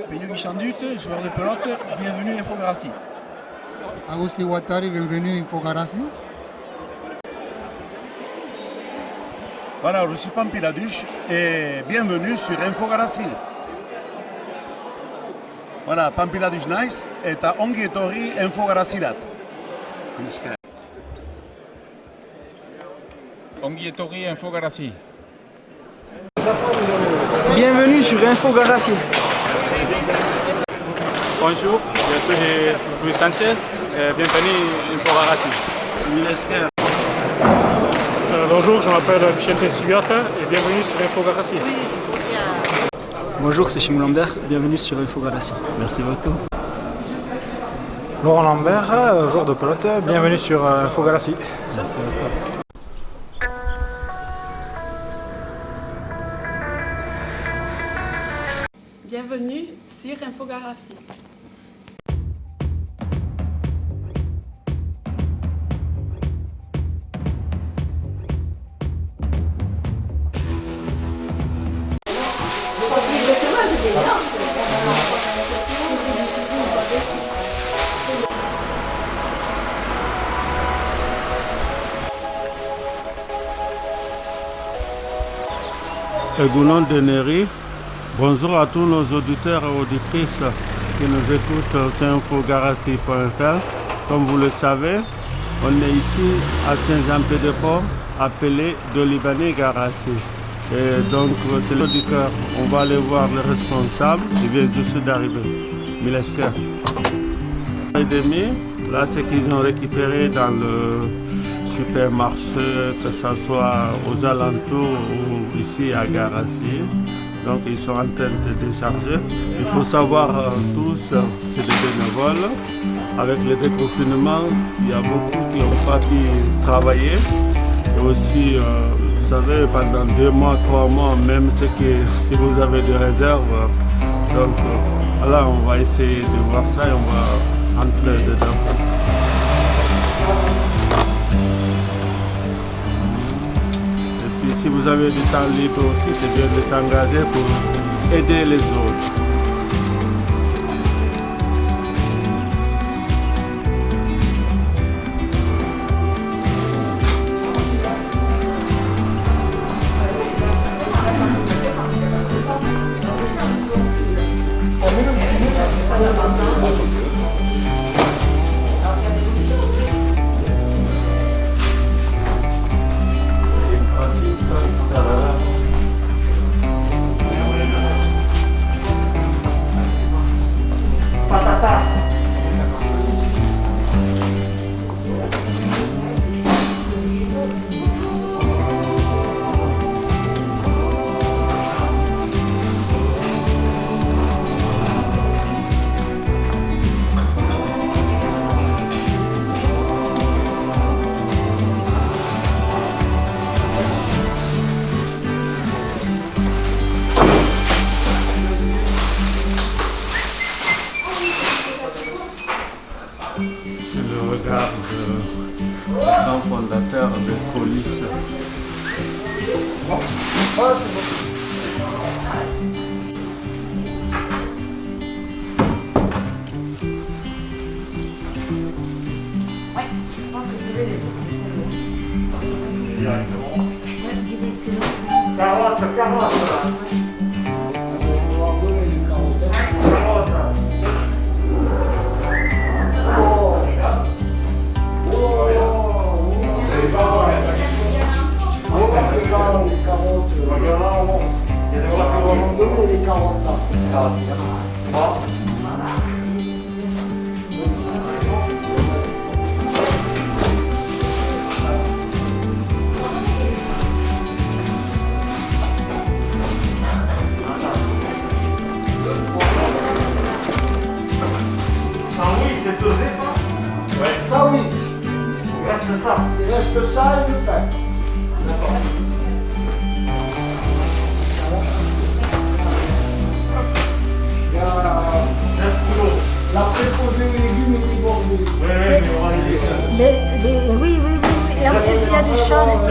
Peyo Guichandut, joueur de pelote, bienvenue à Infogarassi. Agusti Ouattari, bienvenue à Infogarassi. Voilà, je suis Pampiladuche et bienvenue sur Infogarassi. Voilà, Pampiladuche Nice et à Ongi Etorri Infogarasirat. Ongi Etorri Infogarassi. Bienvenue sur Infogarassi. Bonjour, je suis Luis Sanchez, bienvenue à Infogarassi. Bonjour, je m'appelle Vicente Sibiata et bienvenue sur Infogarassi. Bonjour, c'est Chimou Lambert, bienvenue sur Infogarassi. Merci beaucoup. Laurent Lambert, joueur de pelote, bienvenue sur Infogarassi. Merci beaucoup. Bienvenue sur Infogarassi. Egounon de Neri, bonjour à tous nos auditeurs et auditrices qui nous écoutent sur infogarassi.fr. Comme vous le savez, on est ici à Saint-Jean-Pied-de-Port, appelé de Libanais Garassi. Et donc, c'est l'auditeur. On va aller voir le responsable, il vient juste d'arriver. Milesker. Et demi, là, c'est qu'ils ont récupéré dans le supermarché, que ce soit aux alentours ou ici à Garassi. Donc ils sont en train de décharger. Il faut savoir tous, c'est des bénévoles. Avec le déconfinement, il y a beaucoup qui n'ont pas pu travailler. Et aussi, vous savez, pendant 2 mois, 3 mois, même si vous avez des réserves. Donc voilà, on va essayer de voir ça et on va entrer dedans. Si vous avez du temps libre aussi, c'est bien de s'engager pour aider les autres. Fondateur de police. Ça oui. Il reste ça et le pain. Il y a la préposée aux légumes et les bordés. Oui. Et en plus, il y a des choses.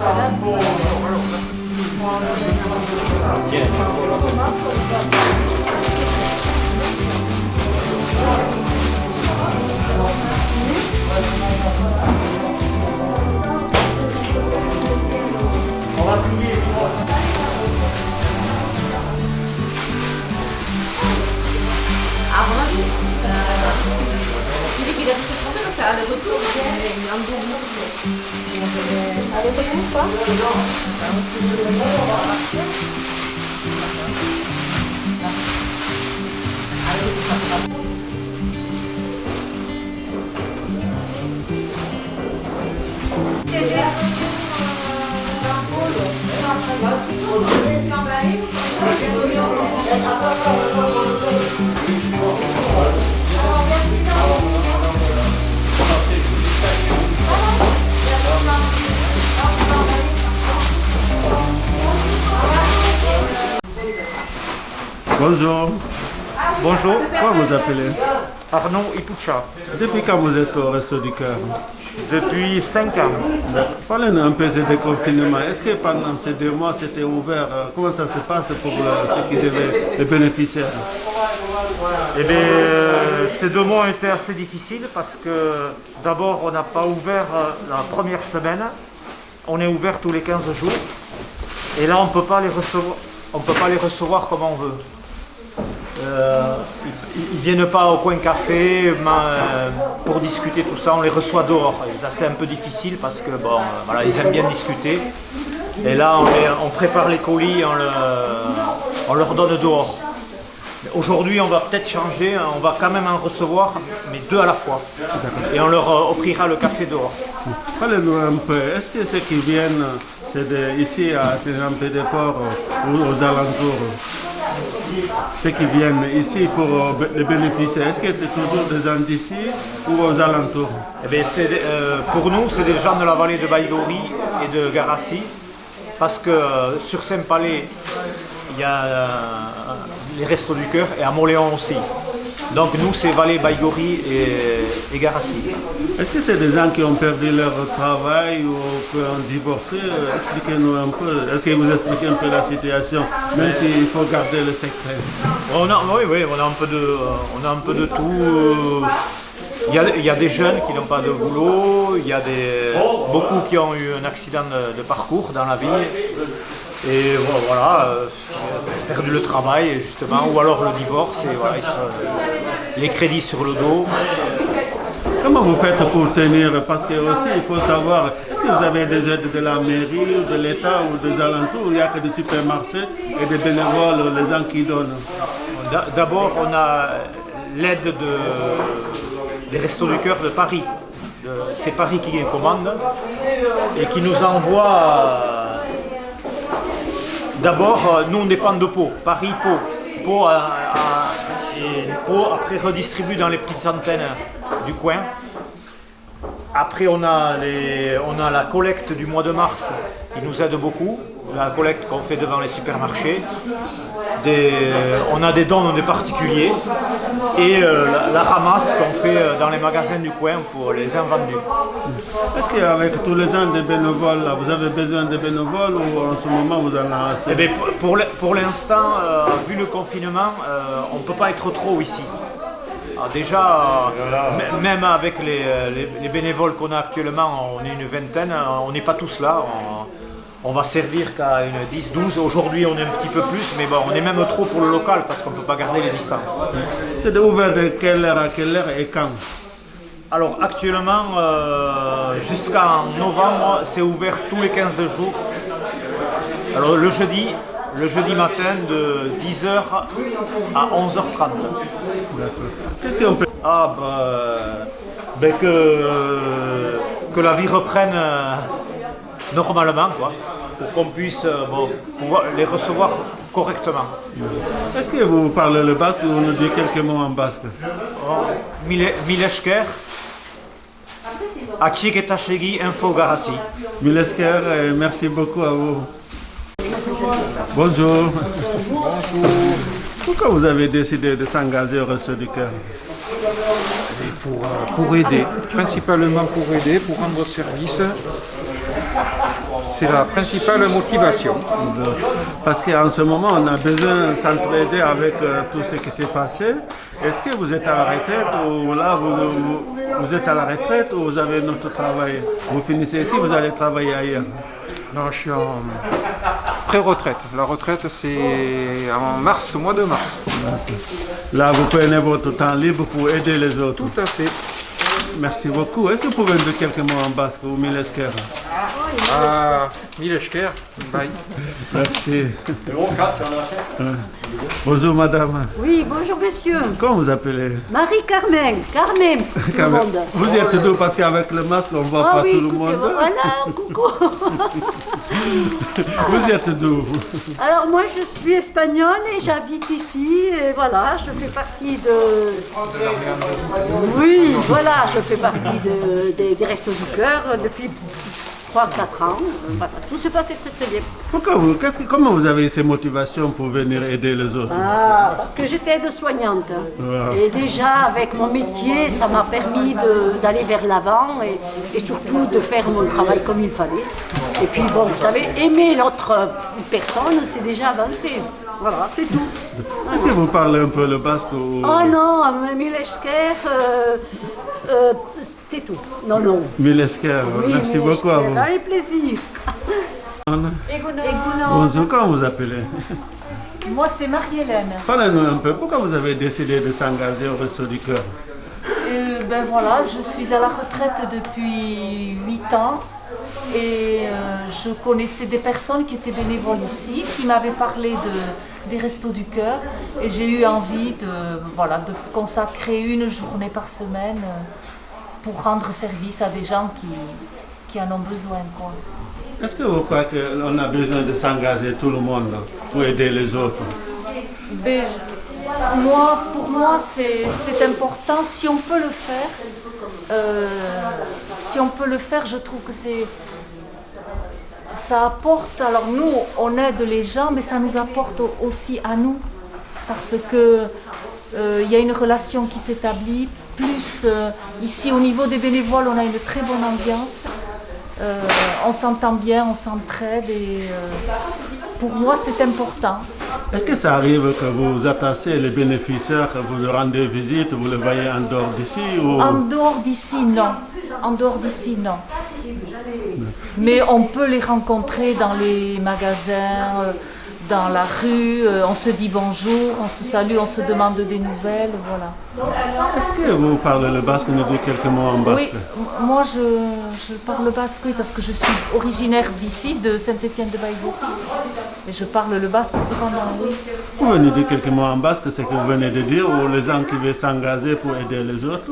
À mon avis, il a pu se tromper, mais ça a le retour, il en double. Allez-vous quoi? Bonjour. Bonjour, Comment vous appelez? Arnaud Ipucha. Depuis quand vous êtes au Resto du Cœur? Depuis 5 ans. Parlez-nous un peu de déconfinement. Est-ce que pendant ces 2 mois c'était ouvert? Comment ça se passe pour ceux qui devaient les bénéficiaires? Eh bien, ces 2 mois ont été assez difficiles parce que d'abord on n'a pas ouvert la première semaine. On est ouvert tous les 15 jours. Et là on ne peut pas les recevoir. On peut pas les recevoir comme on veut. Ils viennent pas au coin café pour discuter tout ça, on les reçoit dehors. Et ça c'est un peu difficile parce que bon, voilà, ils aiment bien discuter. Et là on prépare les colis, on leur donne dehors. Aujourd'hui on va peut-être changer, on va quand même en recevoir, mais 2 à la fois. Et on leur offrira le café dehors. Parlez-nous un peu, est-ce que ceux qui viennent ici à Saint-Jean-Pied-de-Port ou aux alentours, ceux qui viennent ici pour les bénéficiaires, est-ce que c'est toujours des gens d'ici ou aux alentours? Eh bien, pour nous, c'est des gens de la vallée de Baïgori et de Garassi, parce que sur Saint-Palais, il y a les Restos du Cœur et à Moléon aussi. Donc nous, c'est vallée Baïgori et Garassi. Est-ce que c'est des gens qui ont perdu leur travail ou qui ont divorcé? Expliquez-nous un peu. Est-ce que vous expliquez un peu la situation, même s'il faut garder le secret? Oui, on a un peu de tout. Il y a des jeunes qui n'ont pas de boulot, il y a beaucoup qui ont eu un accident de parcours dans la vie. Et voilà, perdu le travail justement, ou alors le divorce, et voilà, les crédits sur le dos. Comment vous faites pour tenir? Parce que aussi il faut savoir, est-ce que vous avez des aides de la mairie, ou de l'État ou des alentours, où il n'y a que des supermarchés et des bénévoles, les gens qui donnent? D'abord, on a l'aide des Restos du Cœur de Paris. C'est Paris qui les commande et qui nous envoie. D'abord, nous on dépend de Pau, Paris, Pau. Pau, et Pau après redistribue dans les petites antennes du coin. Après on a la collecte du mois de mars qui nous aide beaucoup, la collecte qu'on fait devant les supermarchés. On a des dons des particuliers et la ramasse qu'on fait dans les magasins du coin pour les invendus. Est-ce qu'avec tous les ans des bénévoles, là, vous avez besoin de bénévoles ou en ce moment vous en avez assez? Eh bien, pour l'instant, vu le confinement, on ne peut pas être trop ici. Alors déjà, même avec les bénévoles qu'on a actuellement, on est une vingtaine, on n'est pas tous là. On va servir qu'à une 10-12. Aujourd'hui, on est un petit peu plus, mais bon, on est même trop pour le local parce qu'on ne peut pas garder les distances. C'est ouvert de quelle heure à quelle heure et quand? Alors actuellement, jusqu'en novembre, c'est ouvert tous les 15 jours. Alors le jeudi matin de 10h à 11h30. Qu'est-ce qu'on peut... Que la vie reprenne normalement, quoi, pour qu'on puisse pouvoir les recevoir correctement. Est-ce que vous parlez le basque ou vous nous dites quelques mots en basque? Milesker, Achik et Tachegi, Info Garassi. Milesker, merci beaucoup à vous. Bonjour. Bonjour. Pourquoi vous avez décidé de s'engager au Resto du Cœur? Pour aider, principalement pour aider, pour rendre service. C'est la principale motivation. Parce qu'en ce moment, on a besoin de s'entraider avec tout ce qui s'est passé. Est-ce que vous êtes à la retraite ou là, vous êtes à la retraite ou vous avez notre travail? Vous finissez ici, vous allez travailler ailleurs? Non, je suis en pré-retraite. La retraite, c'est en mars, au mois de mars. Là, vous prenez votre temps libre pour aider les autres. Tout à fait. Merci beaucoup. Est-ce que vous pouvez me dire quelques mots en basque ou milesker? Ah, Milesker, bye. Merci. Bonjour madame. Oui, bonjour monsieur. Comment vous appelez? Marie-Carmen. Carmen, tout le monde. Vous êtes d'où? Parce qu'avec le masque, on ne voit pas oui, tout le écoutez, monde. voilà, coucou. Vous êtes d'où? Alors moi je suis espagnole et j'habite ici et voilà, je fais partie de... Oui, voilà, je fais partie des Restos du Cœur depuis 3-4 ans. Voilà, tout se passait très très bien. Comment vous avez ces motivations pour venir aider les autres? Parce que j'étais aide-soignante. Wow. Et déjà avec mon métier, ça m'a permis d'aller vers l'avant et surtout de faire mon travail comme il fallait. Et puis bon, vous savez, aimer l'autre personne, c'est déjà avancé. Voilà, c'est tout. Est-ce que vous parlez un peu le basque ou... Oh non, Milesker, c'est tout. Non, non. Milesker, Oui, merci beaucoup à vous. Avec plaisir. Bonjour, comment vous appelez? Moi, c'est Marie-Hélène. Parlez-nous un peu, pourquoi vous avez décidé de s'engager au Resto du Cœur? Ben voilà, je suis à la retraite depuis 8 ans et je connaissais des personnes qui étaient bénévoles ici, qui m'avaient parlé des Restos du Cœur et j'ai eu envie de consacrer une journée par semaine pour rendre service à des gens qui en ont besoin, quoi. Est-ce que vous croyez qu'on a besoin de s'engager tout le monde pour aider les autres? Ben, pour moi, c'est important. Si on peut le faire, je trouve que ça apporte. Alors nous, on aide les gens, mais ça nous apporte aussi à nous, parce que il y a une relation qui s'établit. Plus ici, au niveau des bénévoles, on a une très bonne ambiance. On s'entend bien, on s'entraide et pour moi c'est important. Est-ce que ça arrive que vous attachez les bénéficiaires, que vous leur rendez visite, vous les voyez en dehors d'ici ou... En dehors d'ici, non. En dehors d'ici, non. Mais on peut les rencontrer dans les magasins, dans la rue, on se dit bonjour, on se salue, on se demande des nouvelles, voilà. Est-ce que vous parlez le basque, nous dites quelques mots en basque? Oui, moi je parle basque, oui, parce que je suis originaire d'ici, de Saint-Étienne-de-Baïgorry. Et je parle le basque couramment, oui. Vous pouvez nous dire quelques mots en basque, ce que vous venez de dire, ou les gens qui veulent s'engager pour aider les autres?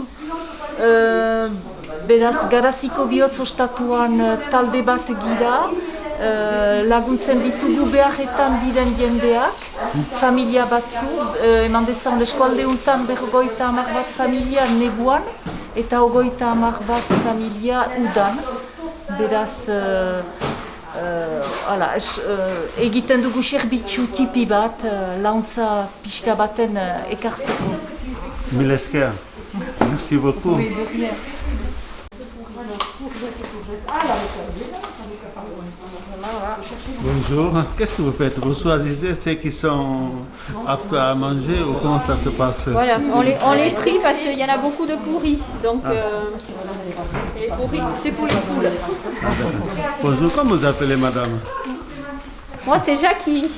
Beraz, garaziko bihotz ostatuan talde bat gira, laguntzen ditugu beharretan diren jendeak, familia batzu, eman dezan eskualde untan 50 bat familia neguan, eta 50 bat familia udan. Beraz, egiten dugu zerbitzu tipi bat, launtza pixka baten ekartzeko. Milesker, merci beaucoup. Oui, de rien. Bonjour, qu'est-ce que vous faites? Vous choisissez ceux qui sont aptes à manger ou comment ça se passe? Voilà, on les trie parce qu'il y en a beaucoup de pourris. Donc, les pourris, c'est pour les poules. Bonjour, comment vous appelez madame? Moi, c'est Jackie.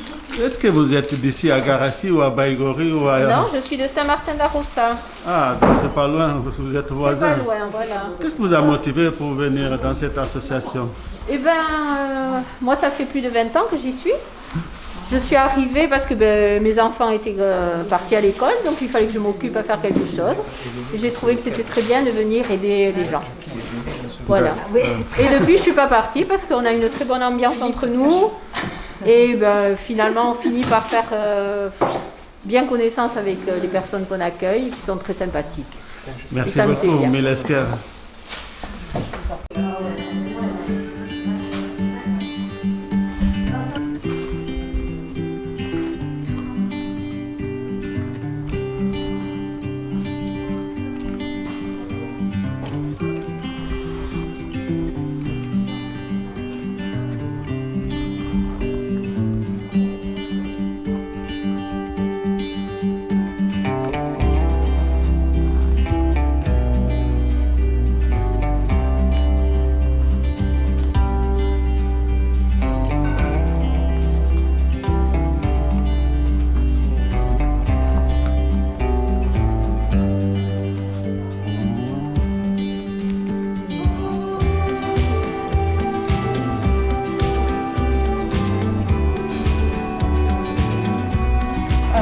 Est-ce que vous êtes d'ici à Garassi ou à Baïgorry ou ailleurs? Non, je suis de Saint-Martin-d'Arossa. Ah, donc c'est pas loin, vous êtes voisins. C'est pas loin, voilà. Qu'est-ce qui vous a motivé pour venir dans cette association? Eh bien, moi, ça fait plus de 20 ans que j'y suis. Je suis arrivée parce que mes enfants étaient partis à l'école, donc il fallait que je m'occupe à faire quelque chose. Et j'ai trouvé que c'était très bien de venir aider les gens. Voilà. Et depuis, je ne suis pas partie parce qu'on a une très bonne ambiance entre nous. Et finalement, on finit par faire bien connaissance avec les personnes qu'on accueille, qui sont très sympathiques. Merci beaucoup, Milesker.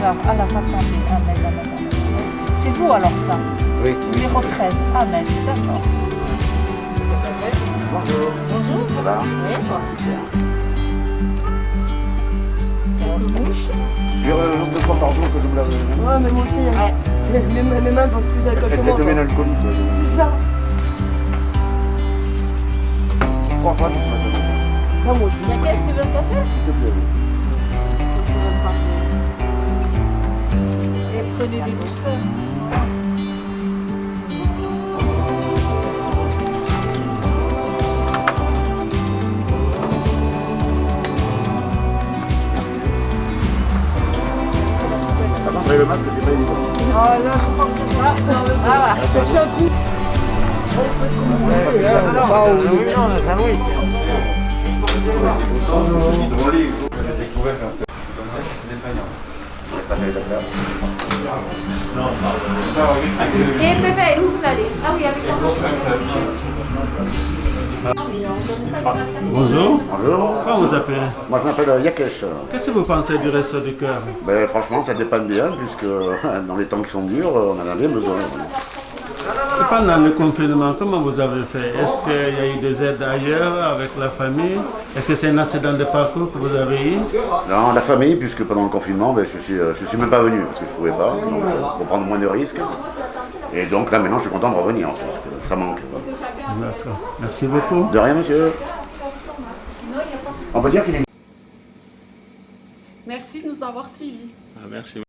Alors, attendez. Amen. C'est vous alors ça? Oui. Numéro 13. Amen. D'accord. Bonjour. Bonjour. Ça va? Oui, toi. Sur le nombre de fois par jour que je me lave les mains. Ouais, mais moi aussi, mes mains pensent plus d'alcool que moi. Elle devient alcoolique. C'est ça. 3 fois, tu m'as Non, moi aussi. Laquelle, tu veux un café? S'il te plaît. Et prenez des douceurs. Après le masque, c'est pas évident. Ah là, je crois que c'est ça. Ah, j'ai un trou. Et bébé, où vous allez? Ah oui, avec ton Bonjour. Bonjour. Comment vous appelez? Moi je m'appelle Yakesh. Qu'est-ce que vous pensez du Resto du Cœur? Ben, franchement, ça dépanne bien, puisque dans les temps qui sont durs, on en a bien besoin. Et pendant le confinement, comment vous avez fait? Est-ce qu'il y a eu des aides ailleurs avec la famille? Est-ce que c'est un accident de parcours que vous avez eu? Non, la famille, puisque pendant le confinement, ben, je suis même pas venu, parce que je pouvais pas, donc, pour prendre moins de risques. Et donc là, maintenant, je suis content de revenir, parce que ça manque. D'accord. Merci beaucoup. De rien, monsieur. On peut dire qu'il est... Merci de nous avoir suivis. Merci